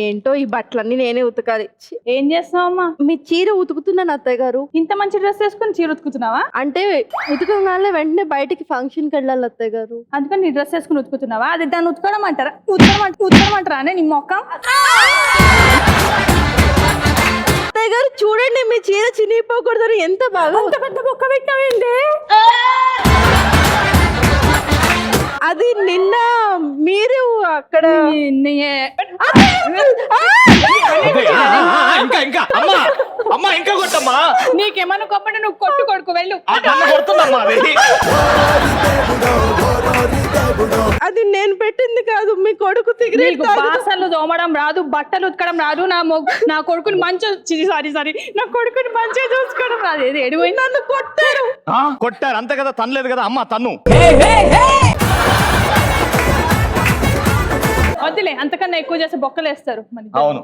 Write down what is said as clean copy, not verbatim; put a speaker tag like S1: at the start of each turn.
S1: ఏంటో ఈ బట్టలన్నీ నేనే ఉతకాలి. ఛీ!
S2: ఏం చేస్తున్నావమ్మా?
S1: మీ చీర ఉతుకుతున్నాను అత్తయ్య గారు.
S2: ఇంత మంచి డ్రెస్ వేసుకుని చీర ఉతుకుతున్నావా?
S1: అంటే ఉతకగానే వెంటనే బయటికి ఫంక్షన్కి వెళ్ళాలి అత్తయ్య గారు.
S2: అందుకని నీ డ్రెస్ వేసుకుని ఉతుకుతున్నావా? అది దాన్ని ఉతకడం అంటారా? ఉతకమంటారా అనే నీ మొక్కం.
S1: అత్తయ్య గారు చూడండి, మీ చీర చినిగిపోకూడదని ఎంత బాగా
S2: అంత పెద్ద బొక్క పెట్టావేంటి?
S1: అది నిన్న మీరు అక్కడ
S3: ఇంకా అమ్మా అమ్మా ఇంకా కొట్టమ్మా.
S2: నీకేమన్నా కొప్పండి, నువ్వు కొట్టు కొడుకు వెళ్ళు.
S3: కొడుతుందమ్మా
S1: అది నేను పెట్టింది కాదు, మీ కొడుకు
S2: నీకు బాసలు తోమడం రాదు, బట్టలు ఉతకడం రాదు, నా కొడుకుని మంచిగా సారీ నా కొడుకుని మంచిగా చూసుకోవడం రాదు. ఏది ఎడిపోయి నన్ను కొట్టారు.
S3: కొట్టారు అంతే కదా, తనలేదు కదా అమ్మా తన్ను.
S2: వద్దులే, అంతకన్నా ఎక్కువ చేస్తే బొక్కలేస్తారు.
S3: అవును.